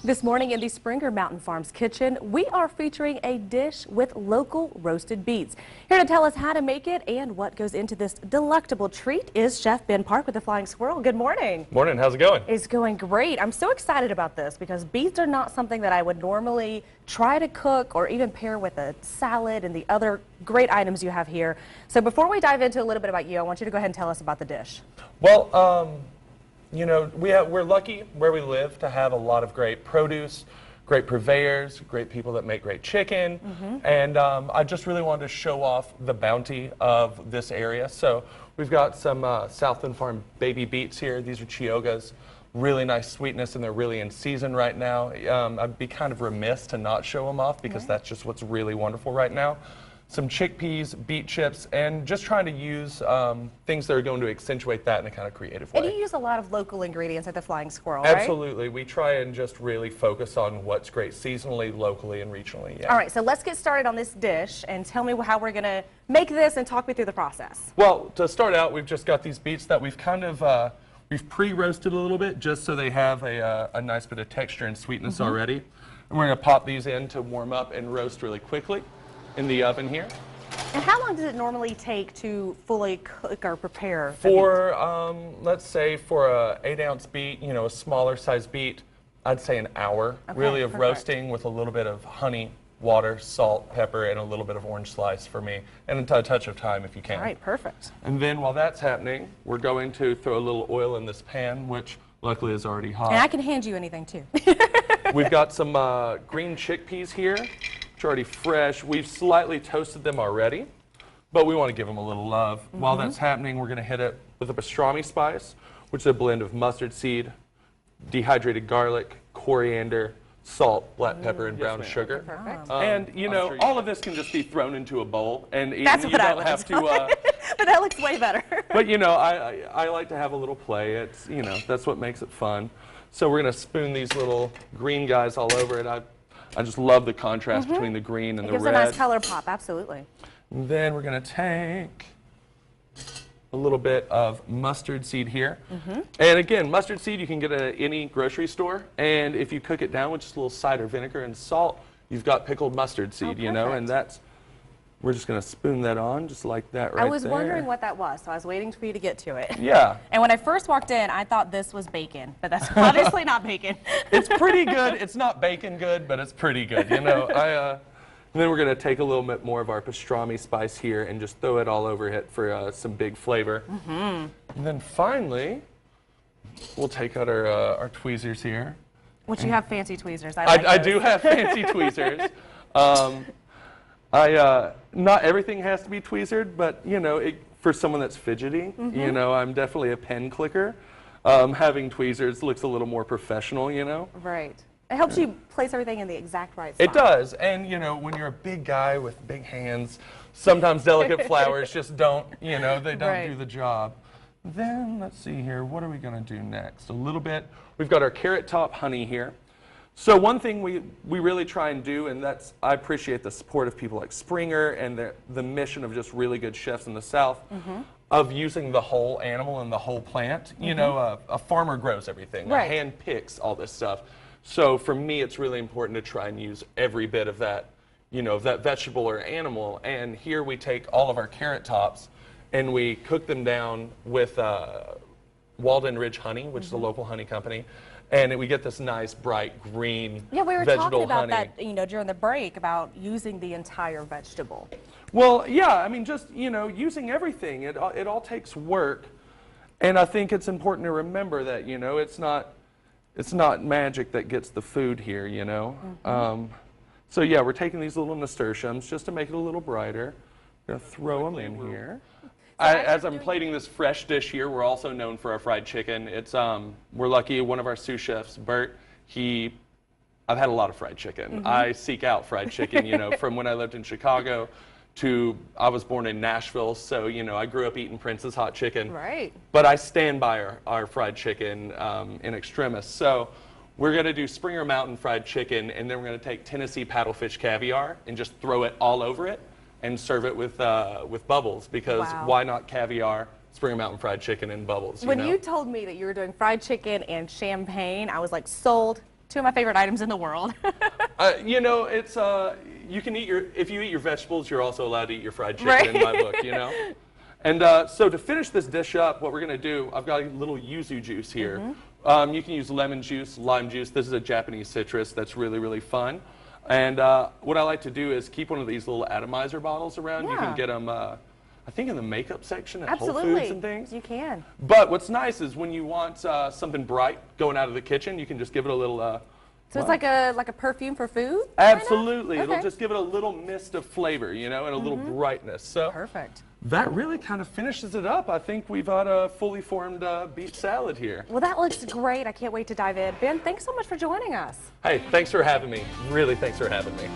This morning in the Springer Mountain Farms kitchen, we are featuring a dish with local roasted beets. Here to tell us how to make it and what goes into this delectable treat is Chef Ben Park with the Flying Squirrel. Good morning. Morning, how's it going? It's going great. I'm so excited about this because beets are not something that I would normally try to cook or even pair with a salad and the other great items you have here. So before we dive into a little bit about you, I want you to go ahead and tell us about the dish. Well, you know, we're lucky where we live to have a lot of great produce, great purveyors, great people that make great chicken, and I just really wanted to show off the bounty of this area. So we've got some Southland Farm baby beets here. These are Chioggas. Really nice sweetness, and they're really in season right now. I'd be kind of remiss to not show them off because that's just what's really wonderful right now. Some chickpeas, beet chips, and just trying to use things that are going to accentuate that in a kind of creative way. And you use a lot of local ingredients at the Flying Squirrel, right? Absolutely. We try and just really focus on what's great seasonally, locally, and regionally. Yeah. All right, so let's get started on this dish and tell me how we're going to make this and talk me through the process. Well, to start out, we've just got these beets that we've kind of we've pre-roasted a little bit just so they have a nice bit of texture and sweetness already. And we're going to pop these in to warm up and roast really quickly in the oven here. And how long does it normally take to fully cook or prepare? For, let's say for a 8-ounce beet, you know, a smaller size beet, I'd say an hour really of roasting with a little bit of honey, water, salt, pepper, and a little bit of orange slice for me, and a touch of thyme if you can. All right, perfect. And then while that's happening, we're going to throw a little oil in this pan, which luckily is already hot. And I can hand you anything too. We've got some green chickpeas here, which are already fresh. We've slightly toasted them already, but we want to give them a little love. While that's happening, we're going to hit it with a pastrami spice, which is a blend of mustard seed, dehydrated garlic, coriander, salt, black pepper, and brown sugar. Perfect. And, you know, all of this can just be thrown into a bowl and eaten. That's You what I don't would have to... But that looks way better. But, you know, I like to have a little play. It's, you know, that's what makes it fun. So we're going to spoon these little green guys all over it. I just love the contrast between the green and the red. It gives a nice color pop, absolutely. And then we're going to take a little bit of mustard seed here. And again, mustard seed you can get at any grocery store. And if you cook it down with just a little cider vinegar and salt, you've got pickled mustard seed, you know, and that's, we're just going to spoon that on just like that right there. I was wondering what that was, so I was waiting for you to get to it. Yeah. And when I first walked in, I thought this was bacon, but that's obviously not bacon. It's pretty good. It's not bacon good, but it's pretty good, you know. And then we're going to take a little bit more of our pastrami spice here and just throw it all over it for some big flavor. And then finally, we'll take out our tweezers here. Which you have fancy tweezers. I do have fancy tweezers. Not everything has to be tweezered, but you know, for someone that's fidgety, you know, I'm definitely a pen clicker. Having tweezers looks a little more professional, you know. Right. It helps you place everything in the exact right spot. It does, and you know, when you're a big guy with big hands, sometimes delicate flowers just don't, you know, they don't do the job. Then, let's see here, what are we going to do next? A little bit, we've got our carrot top honey here. So one thing we really try and do, and that's, I appreciate the support of people like Springer and the mission of just really good chefs in the South, of using the whole animal and the whole plant. You know, a farmer grows everything, a hand picks all this stuff. So for me, it's really important to try and use every bit of that, you know, of that vegetable or animal. And here we take all of our carrot tops and we cook them down with Walden Ridge honey, which is a local honey company. And we get this nice, bright, green vegetable honey. Yeah, we were talking about that, you know, during the break about using the entire vegetable. Well, yeah, I mean, just, you know, using everything. It all takes work. And I think it's important to remember that, you know, it's not magic that gets the food here, you know. So yeah, we're taking these little nasturtiums just to make it a little brighter. We're going to throw them in here. As I'm plating this fresh dish here, we're also known for our fried chicken. It's we're lucky, one of our sous chefs, Bert, I've had a lot of fried chicken. I seek out fried chicken, you know, from when I lived in Chicago to I was born in Nashville, so you know I grew up eating Prince's hot chicken. Right. But I stand by our fried chicken in extremis. So we're going to do Springer Mountain fried chicken, and then we're going to take Tennessee paddlefish caviar and just throw it all over it and serve it with bubbles, because why not caviar, Springer Mountain fried chicken, and bubbles? When you told me that you were doing fried chicken and champagne, I was like, sold. Two of my favorite items in the world. You know, it's you can eat if you eat your vegetables, you're also allowed to eat your fried chicken in my book, you know. And so to finish this dish up, what we're going to do, I've got a little yuzu juice here. You can use lemon juice, lime juice. This is a Japanese citrus that's really, really fun. And what I like to do is keep one of these little atomizer bottles around. You can get them, I think, in the makeup section at Whole Foods and things. You can. But what's nice is when you want something bright going out of the kitchen, you can just give it a little... so it's like a perfume for food? Absolutely. Kind of? It'll just give it a little mist of flavor, you know, and a little brightness. So perfect. That really kind of finishes it up. I think we've got a fully formed beet salad here. Well, that looks great. I can't wait to dive in. Ben, thanks so much for joining us. Hey, thanks for having me. Really, thanks for having me.